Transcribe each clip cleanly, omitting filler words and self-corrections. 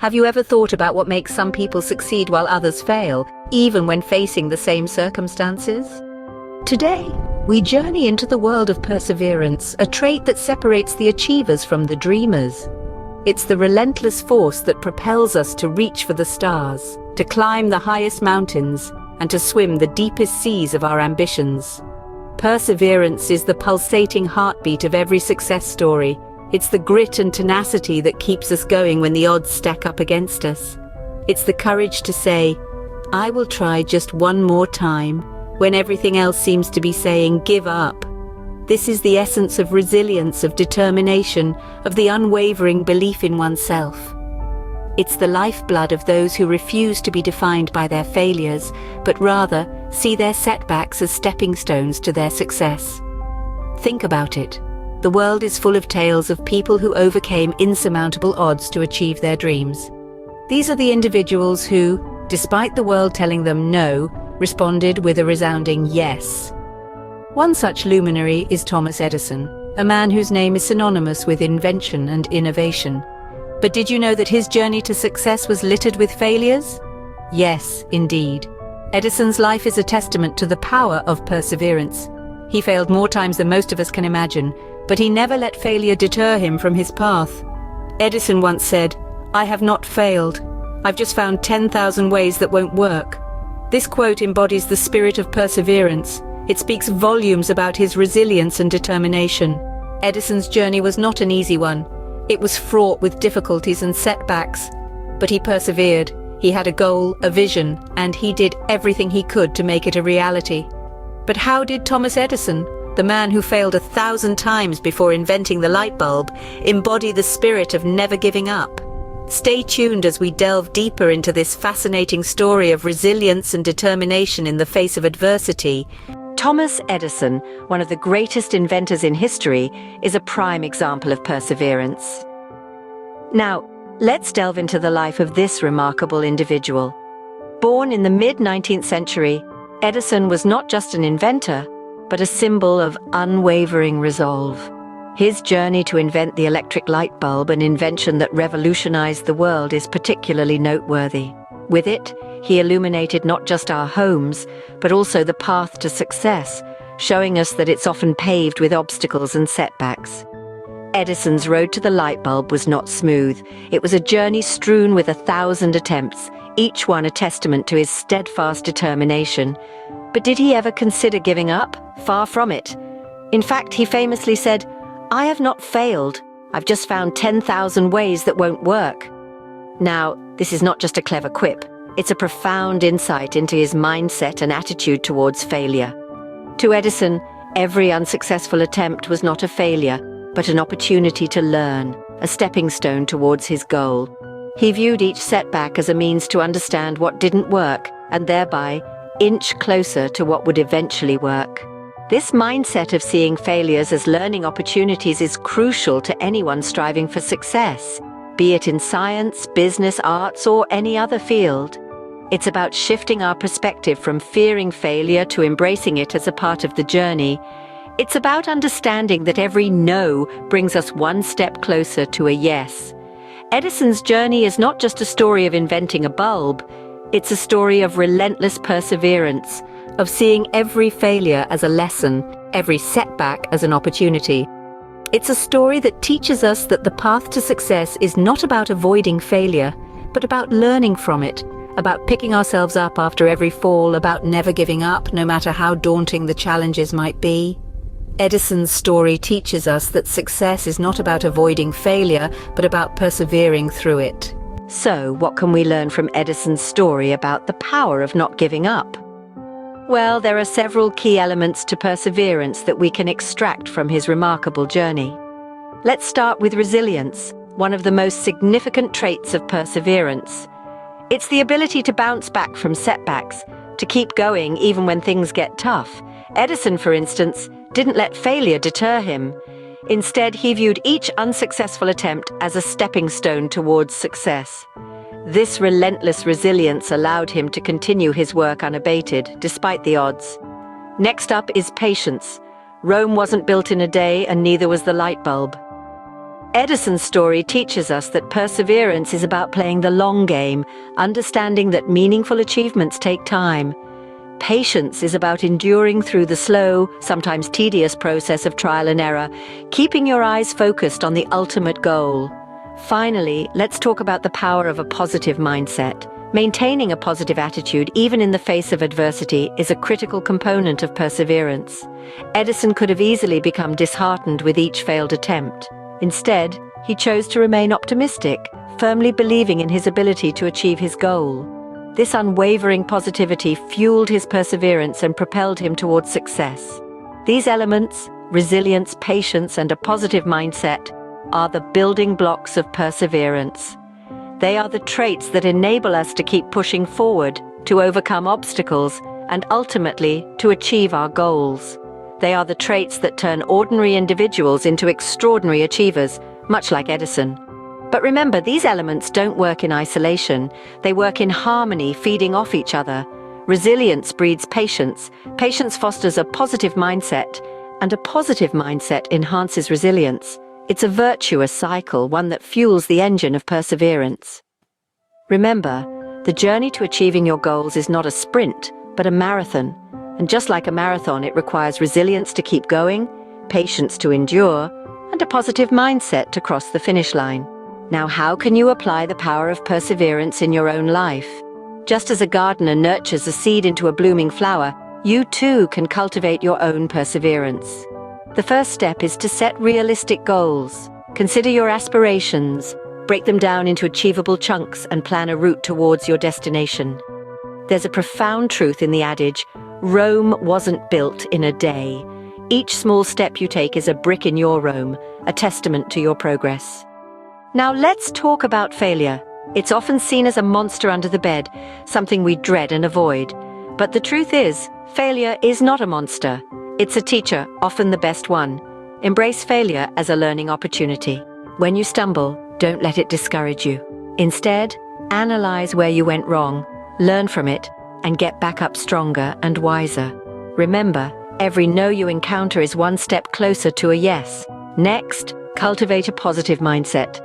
Have you ever thought about what makes some people succeed while others fail, even when facing the same circumstances? Today, we journey into the world of perseverance, a trait that separates the achievers from the dreamers. It's the relentless force that propels us to reach for the stars, to climb the highest mountains, and to swim the deepest seas of our ambitions. Perseverance is the pulsating heartbeat of every success story. It's the grit and tenacity that keeps us going when the odds stack up against us. It's the courage to say, "I will try just one more time," when everything else seems to be saying, "Give up." This is the essence of resilience, of determination, of the unwavering belief in oneself. It's the lifeblood of those who refuse to be defined by their failures, but rather see their setbacks as stepping stones to their success. Think about it. The world is full of tales of people who overcame insurmountable odds to achieve their dreams. These are the individuals who, despite the world telling them no, responded with a resounding yes. One such luminary is Thomas Edison, a man whose name is synonymous with invention and innovation. But did you know that his journey to success was littered with failures? Yes, indeed. Edison's life is a testament to the power of perseverance. He failed more times than most of us can imagine, but he never let failure deter him from his path. Edison once said, "I have not failed. I've just found 10,000 ways that won't work." This quote embodies the spirit of perseverance. It speaks volumes about his resilience and determination. Edison's journey was not an easy one. It was fraught with difficulties and setbacks, but he persevered. He had a goal, a vision, and he did everything he could to make it a reality. But how did Thomas Edison, the man who failed 1,000 times before inventing the light bulb, embody the spirit of never giving up? Stay tuned as we delve deeper into this fascinating story of resilience and determination in the face of adversity. Thomas Edison, one of the greatest inventors in history, is a prime example of perseverance. Now, let's delve into the life of this remarkable individual. Born in the mid-19th century, Edison was not just an inventor, but a symbol of unwavering resolve. His journey to invent the electric light bulb, an invention that revolutionized the world, is particularly noteworthy. With it, he illuminated not just our homes, but also the path to success, showing us that it's often paved with obstacles and setbacks. Edison's road to the light bulb was not smooth. It was a journey strewn with 1,000 attempts, each one a testament to his steadfast determination. But did he ever consider giving up? Far from it. In fact, he famously said, "I have not failed. I've just found 10,000 ways that won't work." Now, this is not just a clever quip. It's a profound insight into his mindset and attitude towards failure. To Edison, every unsuccessful attempt was not a failure, but an opportunity to learn, a stepping stone towards his goal. He viewed each setback as a means to understand what didn't work, and thereby inch closer to what would eventually work. This mindset of seeing failures as learning opportunities is crucial to anyone striving for success, be it in science, business, arts, or any other field. It's about shifting our perspective from fearing failure to embracing it as a part of the journey. It's about understanding that every no brings us one step closer to a yes. Edison's journey is not just a story of inventing a bulb. It's a story of relentless perseverance, of seeing every failure as a lesson, every setback as an opportunity. It's a story that teaches us that the path to success is not about avoiding failure, but about learning from it, about picking ourselves up after every fall, about never giving up, no matter how daunting the challenges might be. Edison's story teaches us that success is not about avoiding failure, but about persevering through it. So, what can we learn from Edison's story about the power of not giving up? Well, there are several key elements to perseverance that we can extract from his remarkable journey. Let's start with resilience, one of the most significant traits of perseverance. It's the ability to bounce back from setbacks, to keep going even when things get tough. Edison, for instance, didn't let failure deter him. Instead, he viewed each unsuccessful attempt as a stepping stone towards success. This relentless resilience allowed him to continue his work unabated, despite the odds. Next up is patience. Rome wasn't built in a day, and neither was the light bulb. Edison's story teaches us that perseverance is about playing the long game, understanding that meaningful achievements take time. Patience is about enduring through the slow, sometimes tedious process of trial and error, keeping your eyes focused on the ultimate goal. Finally, let's talk about the power of a positive mindset. Maintaining a positive attitude, even in the face of adversity, is a critical component of perseverance. Edison could have easily become disheartened with each failed attempt. Instead, he chose to remain optimistic, firmly believing in his ability to achieve his goal. This unwavering positivity fueled his perseverance and propelled him towards success. These elements, resilience, patience, and a positive mindset, are the building blocks of perseverance. They are the traits that enable us to keep pushing forward, to overcome obstacles, and ultimately to achieve our goals. They are the traits that turn ordinary individuals into extraordinary achievers, much like Edison. But remember, these elements don't work in isolation. They work in harmony, feeding off each other. Resilience breeds patience, patience fosters a positive mindset, and a positive mindset enhances resilience. It's a virtuous cycle, one that fuels the engine of perseverance. Remember, the journey to achieving your goals is not a sprint, but a marathon. And just like a marathon, it requires resilience to keep going, patience to endure, and a positive mindset to cross the finish line. Now, how can you apply the power of perseverance in your own life? Just as a gardener nurtures a seed into a blooming flower, you too can cultivate your own perseverance. The first step is to set realistic goals. Consider your aspirations, break them down into achievable chunks, and plan a route towards your destination. There's a profound truth in the adage, Rome wasn't built in a day. Each small step you take is a brick in your Rome, a testament to your progress. Now let's talk about failure. It's often seen as a monster under the bed, something we dread and avoid. But the truth is, failure is not a monster. It's a teacher, often the best one. Embrace failure as a learning opportunity. When you stumble, don't let it discourage you. Instead, analyze where you went wrong, learn from it, and get back up stronger and wiser. Remember, every no you encounter is one step closer to a yes. Next, cultivate a positive mindset.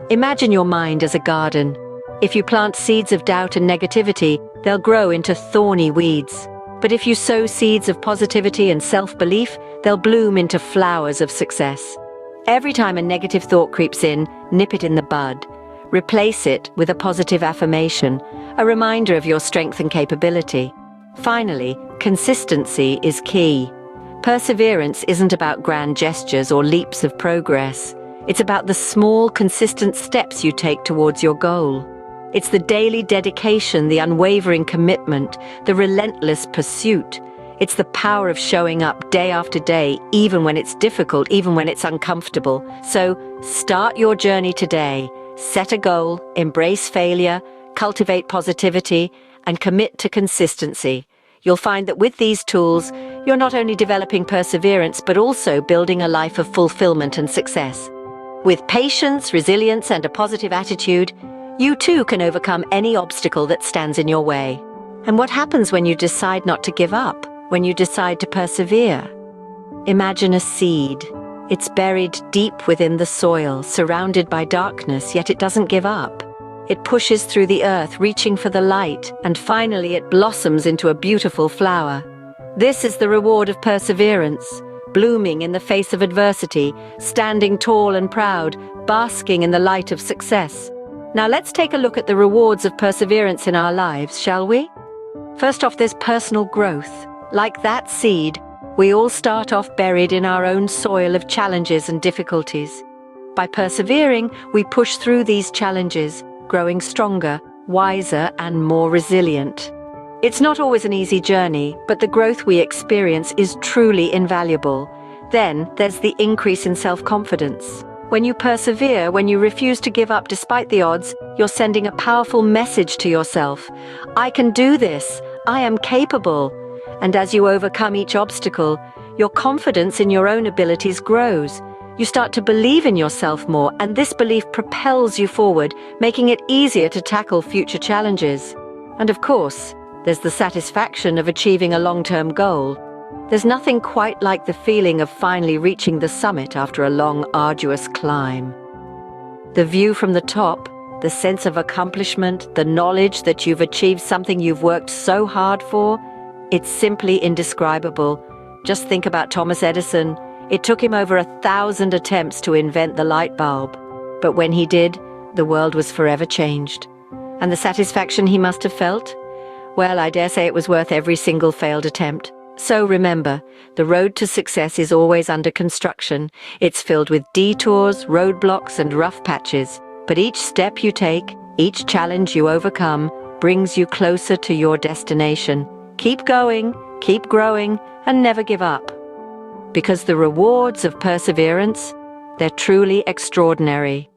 Imagine your mind as a garden. If you plant seeds of doubt and negativity, they'll grow into thorny weeds. But if you sow seeds of positivity and self-belief, they'll bloom into flowers of success. Every time a negative thought creeps in, nip it in the bud. Replace it with a positive affirmation, a reminder of your strength and capability. Finally, consistency is key. Perseverance isn't about grand gestures or leaps of progress. It's about the small, consistent steps you take towards your goal. It's the daily dedication, the unwavering commitment, the relentless pursuit. It's the power of showing up day after day, even when it's difficult, even when it's uncomfortable. So, start your journey today. Set a goal, embrace failure, cultivate positivity, and commit to consistency. You'll find that with these tools, you're not only developing perseverance, but also building a life of fulfillment and success. With patience, resilience, and a positive attitude, you too can overcome any obstacle that stands in your way. And what happens when you decide not to give up, when you decide to persevere? Imagine a seed. It's buried deep within the soil, surrounded by darkness, yet it doesn't give up. It pushes through the earth, reaching for the light, and finally it blossoms into a beautiful flower. This is the reward of perseverance. Blooming in the face of adversity, standing tall and proud, basking in the light of success. Now let's take a look at the rewards of perseverance in our lives, shall we? First off, there's personal growth. Like that seed, we all start off buried in our own soil of challenges and difficulties. By persevering, we push through these challenges, growing stronger, wiser, and more resilient. It's not always an easy journey, but the growth we experience is truly invaluable. Then, there's the increase in self-confidence. When you persevere, when you refuse to give up despite the odds, you're sending a powerful message to yourself. I can do this. I am capable. And as you overcome each obstacle, your confidence in your own abilities grows. You start to believe in yourself more, and this belief propels you forward, making it easier to tackle future challenges. And of course, there's the satisfaction of achieving a long-term goal. There's nothing quite like the feeling of finally reaching the summit after a long, arduous climb. The view from the top, the sense of accomplishment, the knowledge that you've achieved something you've worked so hard for, it's simply indescribable. Just think about Thomas Edison. It took him over 1,000 attempts to invent the light bulb. But when he did, the world was forever changed. And the satisfaction he must have felt? Well, I dare say it was worth every single failed attempt. So remember, the road to success is always under construction. It's filled with detours, roadblocks, and rough patches. But each step you take, each challenge you overcome, brings you closer to your destination. Keep going, keep growing, and never give up. Because the rewards of perseverance, they're truly extraordinary.